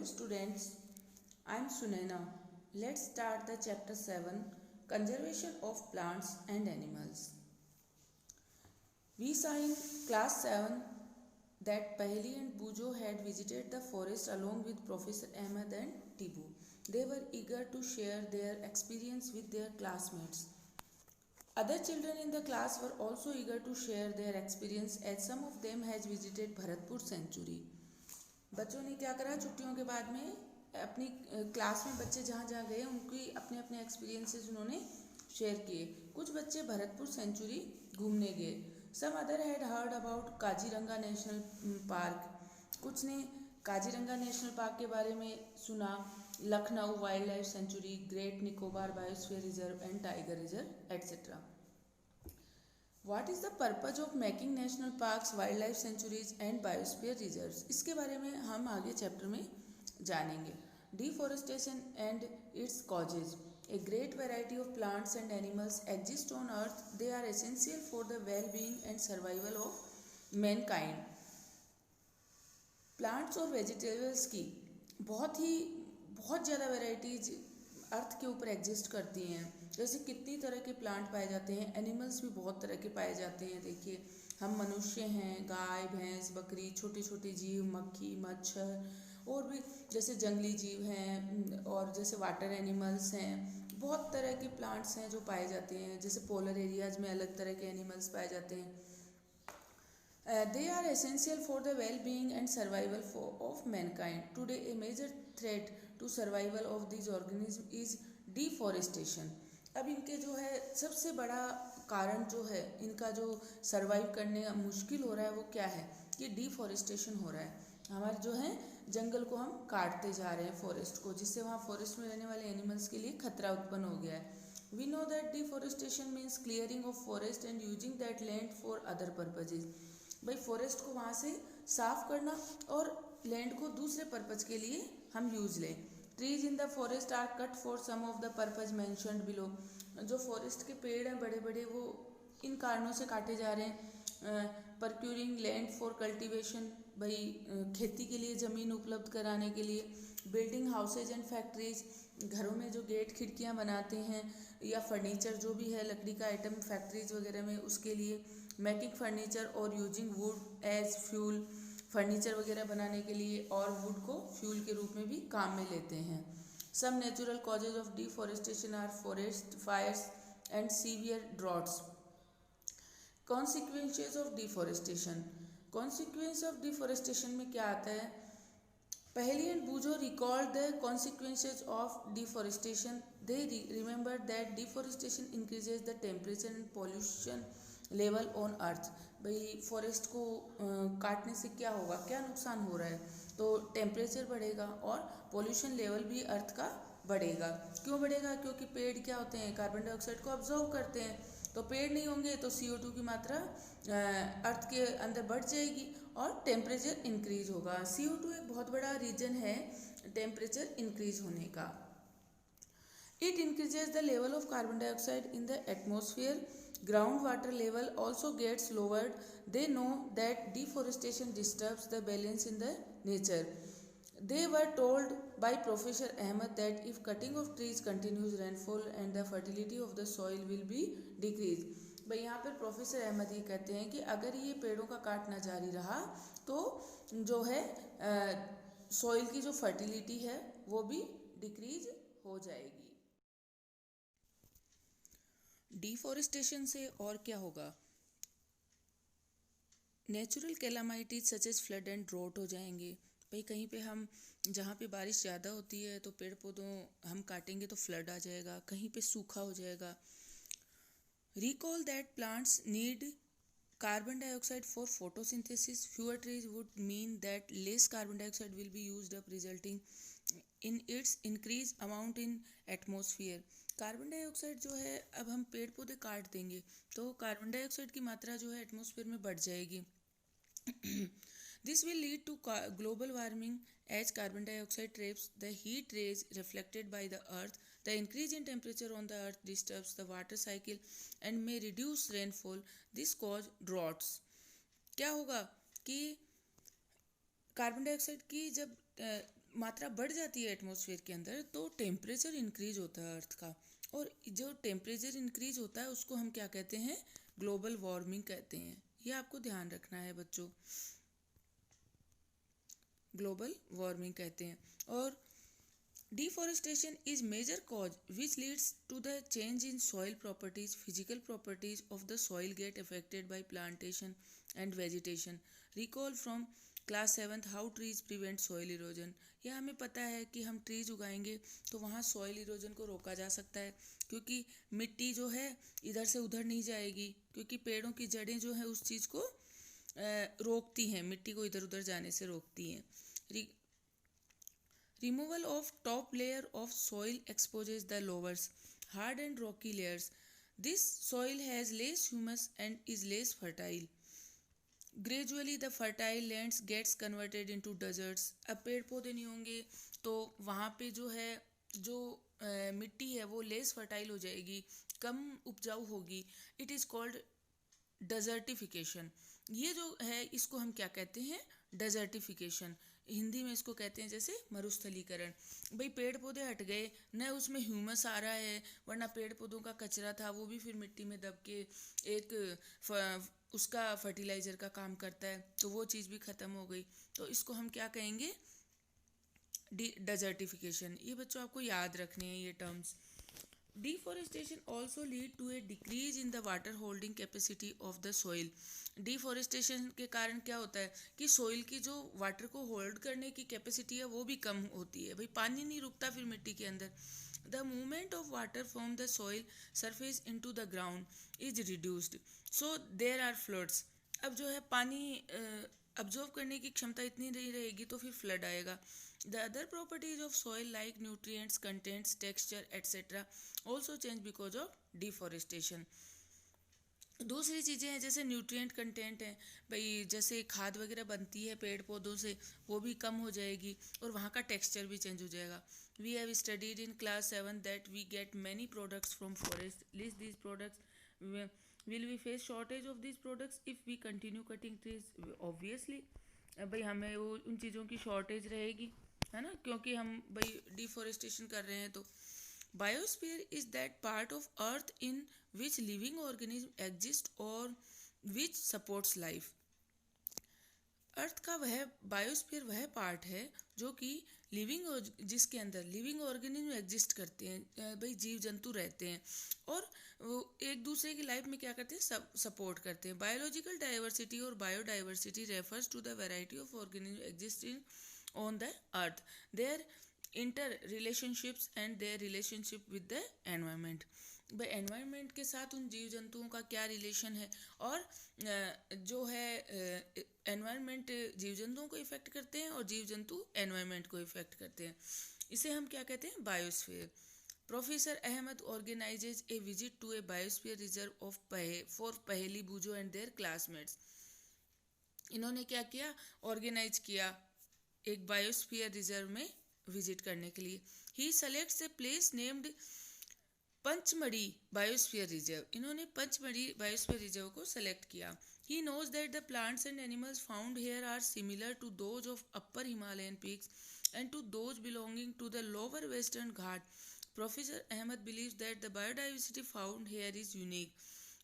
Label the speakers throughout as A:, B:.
A: students, I am Sunaina. Let's start the chapter 7, Conservation of Plants and Animals. We saw in class 7 that Paheli and Bujo had visited the forest along with Professor Ahmed and Tibu. They were eager to share their experience with their classmates. Other children in the class were also eager to share their experience as some of them has visited Bharatpur Sanctuary. बच्चों ने क्या करा, छुट्टियों के बाद में अपनी class में बच्चे जहाँ जहाँ गए उनकी अपने अपने एक्सपीरियंसेस उन्होंने शेयर किए। कुछ बच्चे भरतपुर सेंचुरी घूमने गए। Some other had heard about Kaziranga national park. कुछ ने काजीरंगा नेशनल पार्क के बारे में सुना, Lucknow wildlife sanctuary, great Nicobar biosphere reserve and tiger reserve etcetera. What is the purpose of making national parks, wildlife sanctuaries and biosphere reserves? इसके बारे में हम आगे चैप्टर में जानेंगे। Deforestation and its causes. A great variety of plants and animals exist on earth. They are essential for the well-being and survival of mankind. Plants और vegetables की बहुत ज़्यादा वेराइटीज अर्थ के ऊपर एग्जिस्ट करती हैं। जैसे कितनी तरह के प्लांट पाए जाते हैं, एनिमल्स भी बहुत तरह के पाए जाते हैं। देखिए, हम मनुष्य हैं, गाय भैंस बकरी, छोटे छोटे जीव, मक्खी मच्छर, और भी जैसे जंगली जीव हैं, और जैसे वाटर एनिमल्स हैं। बहुत तरह के प्लांट्स हैं जो पाए जाते हैं। जैसे पोलर एरियाज में अलग तरह के एनिमल्स पाए जाते हैं। They are essential for the well-being and survival of mankind. Today, a major threat to survival of these organisms is deforestation. अब इनके जो है सबसे बड़ा कारण जो है, इनका जो सर्वाइव करने का मुश्किल हो रहा है वो क्या है कि डिफॉरेस्टेशन हो रहा है। हमारे जो है जंगल को हम काटते जा रहे हैं, फॉरेस्ट को, जिससे वहाँ फॉरेस्ट में रहने वाले एनिमल्स के लिए खतरा उत्पन्न हो गया है। We know that deforestation means clearing of forest and using that land for other purposes. भाई फॉरेस्ट को वहाँ से साफ करना और लैंड को दूसरे पर्पज के लिए हम यूज लें। Trees in the forest are cut for some of the purpose mentioned below. जो फॉरेस्ट के पेड़ हैं बड़े बड़े, वो इन कारणों से काटे जा रहे हैं। परक्यूरिंग लैंड फॉर कल्टीवेशन, भाई खेती के लिए ज़मीन उपलब्ध कराने के लिए। बिल्डिंग हाउसेज एंड फैक्ट्रीज, घरों में जो गेट खिड़कियाँ बनाते हैं, या फर्नीचर जो भी है लकड़ी का आइटम फैक्ट्रीज वगैरह में, उसके लिए। मेकिंग फर्नीचर और using wood as fuel, furniture वगैरह बनाने के लिए और वुड को फ्यूल के रूप में भी काम में लेते हैं। Some natural causes of deforestation are forest fires and severe droughts. Consequences of deforestation. Consequence of deforestation में क्या आता है? Paheli and Bujo recalled the consequences of deforestation. They remembered that deforestation increases the temperature and pollution level on earth. भाई forest को काटने से क्या होगा, क्या नुकसान हो रहा है? तो टेम्परेचर बढ़ेगा और पोल्यूशन लेवल भी अर्थ का बढ़ेगा। क्यों बढ़ेगा? क्योंकि पेड़ क्या होते हैं, कार्बन डाइऑक्साइड को ऑब्जॉर्व करते हैं। तो पेड़ नहीं होंगे तो CO2 की मात्रा अर्थ के अंदर बढ़ जाएगी और टेम्परेचर इंक्रीज होगा। CO2 एक बहुत बड़ा रीजन है टेम्परेचर इंक्रीज होने का। It increases the level of carbon dioxide in the atmosphere. Ground water level also gets lowered. They know that deforestation disturbs the balance in the nature. They were told by Professor Ahmed that if cutting of trees continues, rainfall and the fertility of the soil will be decreased. भाई यहाँ पर professor Ahmad ये कहते हैं कि अगर ये पेड़ों का काटना जारी रहा तो जो है सॉइल की जो फर्टिलिटी है वो भी डिक्रीज हो जाएगी। डिफॉरेस्टेशन से और क्या होगा? Natural calamities such as flood and drought हो जाएंगे। भाई कहीं पे हम जहाँ पे बारिश ज़्यादा होती है तो पेड़ पौधों हम काटेंगे तो फ्लड आ जाएगा, कहीं पे सूखा हो जाएगा। Recall that plants need carbon dioxide for photosynthesis. Fewer trees would mean that less carbon dioxide will be used up resulting in its increase amount in atmosphere. Carbon dioxide जो है, अब हम पेड़ पौधे काट देंगे तो कार्बन डाइऑक्साइड की मात्रा जो है एटमोसफियर में बढ़ जाएगी। This will lead to global warming as carbon dioxide traps the heat rays reflected by the earth. The increase in temperature on the earth disturbs the water cycle and may reduce rainfall. This cause droughts. क्या होगा कि carbon dioxide की जब मात्रा बढ़ जाती है atmosphere के अंदर तो टेम्परेचर इंक्रीज होता है अर्थ का। और जो टेम्परेचर इंक्रीज होता है उसको हम क्या कहते हैं, ग्लोबल वार्मिंग कहते हैं। ये आपको ध्यान रखना है बच्चों, ग्लोबल वार्मिंग कहते हैं। और deforestation is major cause which leads to the change in soil properties. Physical properties of the soil get affected by plantation and vegetation. Recall from class 7th how trees prevent soil erosion. यह हमें पता है कि हम trees उगाएंगे तो वहाँ soil erosion को रोका जा सकता है, क्योंकि मिट्टी जो है इधर से उधर नहीं जाएगी, क्योंकि पेड़ों की जड़ें जो है उस चीज़ को रोकती हैं, मिट्टी को इधर उधर जाने से रोकती हैं। Removal of top layer of soil exposes the lower, hard and rocky layers. This soil has less humus and is less fertile. Gradually the fertile lands gets converted into deserts. अब पेड़ पौधे नहीं होंगे तो वहाँ पे जो है जो मिट्टी है वो लेस फर्टाइल हो जाएगी, कम उपजाऊ होगी। It is called desertification. ये जो है इसको हम क्या कहते हैं, डेजर्टिफिकेशन। हिंदी में इसको कहते हैं जैसे मरुस्थलीकरण। भाई पेड़ पौधे हट गए, न उसमें ह्यूमस आ रहा है, वरना पेड़ पौधों का कचरा था वो भी फिर मिट्टी में दब के एक उसका फर्टिलाइज़र का काम करता है, तो वो चीज़ भी ख़त्म हो गई। तो इसको हम क्या कहेंगे, डेजर्टिफिकेशन। ये बच्चों आपको याद रखने हैं ये terms. Deforestation also lead to a decrease in the water holding capacity of the soil. Deforestation के कारण क्या होता है कि सोइल की जो वाटर को होल्ड करने की कैपेसिटी है वो भी कम होती है। भाई पानी नहीं रुकता फिर मिट्टी के अंदर। The movement of water from the soil surface into the ground is reduced, so there are floods. अब जो है पानी अब्जॉर्व करने की क्षमता इतनी नहीं रहेगी तो फिर फ्लड आएगा। The other properties of soil like nutrients, contents, texture etcetera also change because of deforestation. दूसरी चीज़ें हैं जैसे न्यूट्रिएंट कंटेंट है, भाई जैसे खाद वगैरह बनती है पेड़ पौधों से वो भी कम हो जाएगी और वहाँ का टेक्सचर भी चेंज हो जाएगा। We have studied in class 7 that we get many products from forest. List these products, will we face shortage of these products if we continue cutting trees. Obviously भाई हमें वो उन चीज़ों की शॉर्टेज रहेगी, है ना, क्योंकि हम भाई डिफॉरेस्टेशन कर रहे हैं। तो biosphere is that part of earth in which living organism exist और विच सपोर्ट्स लाइफ। अर्थ का वह बायोस्फीयर वह पार्ट है जो कि जिसके अंदर लिविंग ऑर्गेनिज्म एग्जिस्ट करते हैं, भाई जीव जंतु रहते हैं और वो एक दूसरे की लाइफ में क्या करते हैं, सपोर्ट करते हैं। बायोलॉजिकल डाइवर्सिटी और biodiversity refers to the variety of organism exist in on the earth, their inter relationships and their relationship with the environment. भाई एनवायरनमेंट के साथ उन जीव जंतुओं का क्या रिलेशन है, और जो है एनवायरनमेंट जीव जंतुओं को इफेक्ट करते हैं और जीव जंतु एनवायरनमेंट को इफेक्ट करते हैं। इसे हम क्या कहते हैं, biosphere. Professor Ahmed organises a visit to a biosphere reserve of for Paheli Boojho and there classmates. इन्होंने क्या किया, ऑर्गेनाइज किया एक बायोस्फीयर रिजर्व में विजिट करने के लिए। He selects a place named Pachmarhi biosphere reserve. इन्होंने पंचमढ़ी बायोस्फीयर रिजर्व को सेलेक्ट किया। He knows that the plants and animals found here are similar to those of upper Himalayan peaks and to those belonging to the lower western Ghat. Professor Ahmad believes that the biodiversity found here is unique.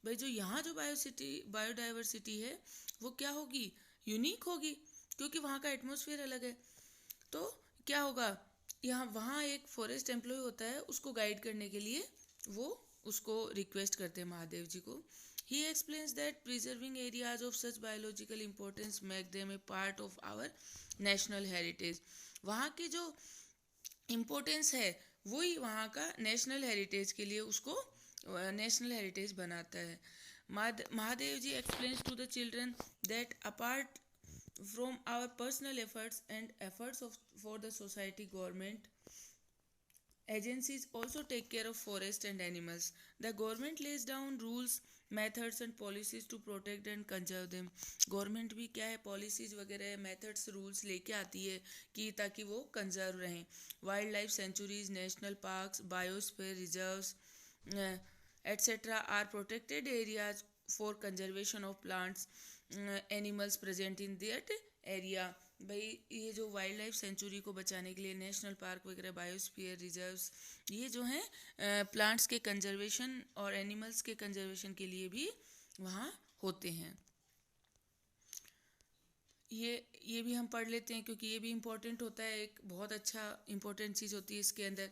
A: भाई जो यहाँ जो biodiversity है वो क्या होगी, unique होगी, क्योंकि वहाँ का एटमॉस्फेयर अलग है। तो क्या होगा, यहाँ वहाँ एक फॉरेस्ट एम्प्लॉय होता है, उसको गाइड करने के लिए वो उसको रिक्वेस्ट करते हैं महादेव जी को। He explains that preserving areas of such biological importance make them a part of our national heritage. वहाँ की जो इम्पोर्टेंस है वही वहाँ का नेशनल हेरिटेज के लिए उसको नेशनल हेरिटेज बनाता है। Mahadev ji explains to the children that apart from our personal efforts and efforts for the society, government agencies also take care of forest and animals. The government lays down rules, methods and policies to protect and conserve them. Government भी क्या है, policies वगैरह methods rules लेके आती है कि ताकि वो कंजर्व रहें। Wildlife sanctuaries, national parks, biosphere reserves etcetera are protected areas for conservation of plants, animals present in that area. भाई ये जो वाइल्ड लाइफ सेंचुरी को बचाने के लिए नेशनल पार्क वगैरह, बायोस्फीयर रिजर्व्स, ये जो हैं प्लांट्स के कंजर्वेशन और एनिमल्स के कंजर्वेशन के लिए भी वहाँ होते हैं। ये भी हम पढ़ लेते हैं क्योंकि ये भी इम्पोर्टेंट होता है, एक बहुत अच्छा इम्पोर्टेंट चीज़ होती है इसके अंदर।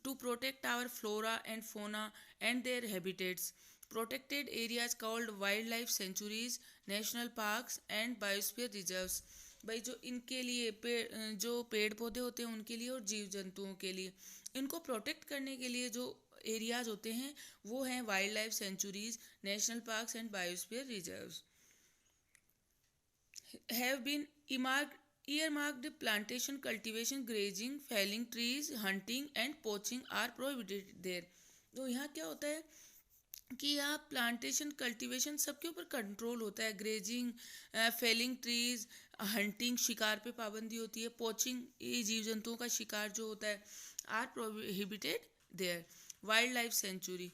A: To protect our flora and fauna and their habitats, protected areas called wildlife sanctuaries, national parks and biosphere reserves. भाई जो इनके लिए जो पेड़ पौधे होते हैं उनके लिए और जीव जंतुओं के लिए, इनको प्रोटेक्ट करने के लिए जो एरियाज होते हैं वो हैं wild life sanctuaries, national parks and biosphere reserves. Have been earmarked plantation, cultivation, grazing, felling trees, hunting and poaching are prohibited there. तो यहाँ क्या होता है कि यहाँ प्लांटेशन, कल्टीवेशन सबके ऊपर कंट्रोल होता है, ग्रेजिंग, फेलिंग ट्रीज, हंटिंग, शिकार पे पाबंदी होती है, पोचिंग, ये जीव जंतुओं का शिकार जो होता है, are prohibited there. Wildlife sanctuary,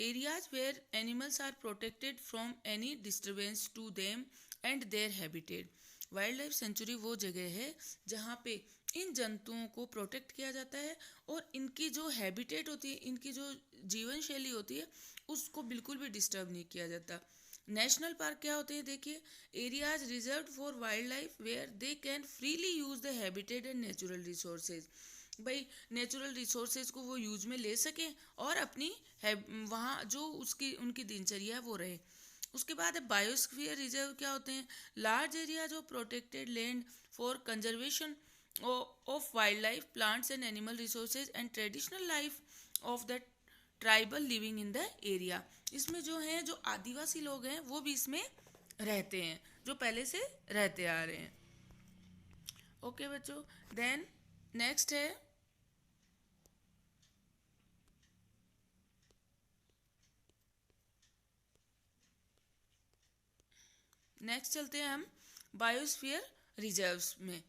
A: areas where animals are protected from any disturbance to them and their habitat. Wildlife sanctuary वो जगह है जहाँ पे इन जंतुओं को प्रोटेक्ट किया जाता है और इनकी जो हैबिटेट होती है, इनकी जो जीवन शैली होती है, उसको बिल्कुल भी डिस्टर्ब नहीं किया जाता. नेशनल पार्क क्या होते हैं देखिए, areas reserve for wildlife where they can freely use the habitat and natural resources. भाई नेचुरल रिसोर्सेज को वो यूज में ले सकें और अपनी वहाँ जो उसकी उनकी दिनचर्या है वो रहे. उसके बाद है बायोस्फीयर रिजर्व. क्या होते हैं, लार्ज एरिया जो protected land for conservation of wild life, plants and animal resources and traditional life of the tribal living in the area. इसमें जो हैं, जो आदिवासी लोग हैं वो भी इसमें रहते हैं, जो पहले से रहते आ रहे हैं. ओके बच्चों, देन नेक्स्ट है नेक्स्ट चलते हैं हम बायोस्फीयर रिजर्व्स में.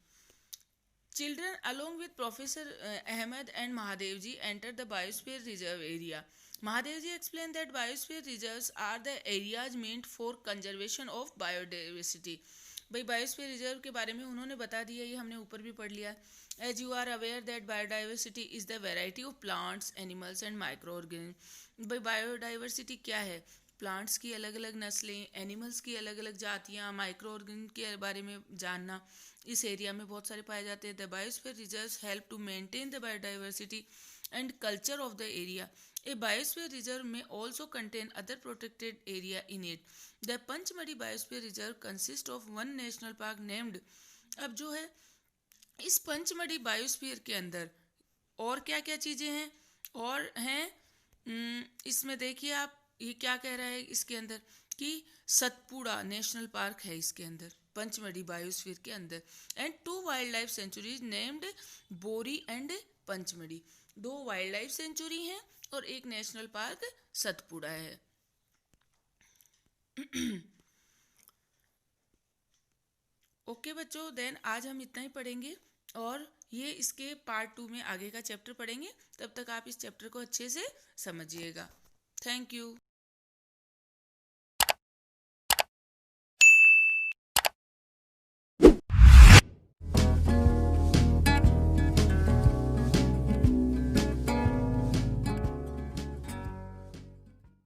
A: Children, along with Professor Ahmed and Mahadev entered the Biosphere Reserve area. Mahadev explained that biosphere reserves are the areas meant for conservation of biodiversity. भाई biosphere reserve के बारे में उन्होंने बता दिया, ये हमने ऊपर भी पढ़ लिया. As you are aware that biodiversity is the variety of plants, animals and micro organism. भाई बायोडाइवर्सिटी क्या है, प्लांट्स की अलग अलग नस्लें, एनिमल्स की अलग अलग जातियाँ, माइक्रो ऑर्गेनिज्म के बारे में जानना. इस एरिया में बहुत सारे पाए जाते हैं. The biosphere reserves help to maintain the biodiversity and culture of the area. A biosphere reserve may also contain other protected area in it. The Panchmadi Biosphere Reserve consists of one national park named. अब जो है इस Pachmarhi biosphere के अंदर और क्या क्या चीज़ें हैं और हैं इसमें देखिए आप, ये क्या कह रहा है इसके अंदर कि सतपुड़ा नेशनल पार्क है इसके अंदर, पंचमढ़ी बायोस्फीयर के अंदर. And 2 wildlife sanctuaries named Bori and Pachmarhi. 2 wildlife sanctuary हैं और एक नेशनल पार्क सतपुड़ा है. ओके बच्चों, देन आज हम इतना ही पढ़ेंगे और ये इसके पार्ट 2 में आगे का चैप्टर पढ़ेंगे. तब तक आप इस चैप्टर को अच्छे से समझिएगा. Thank you.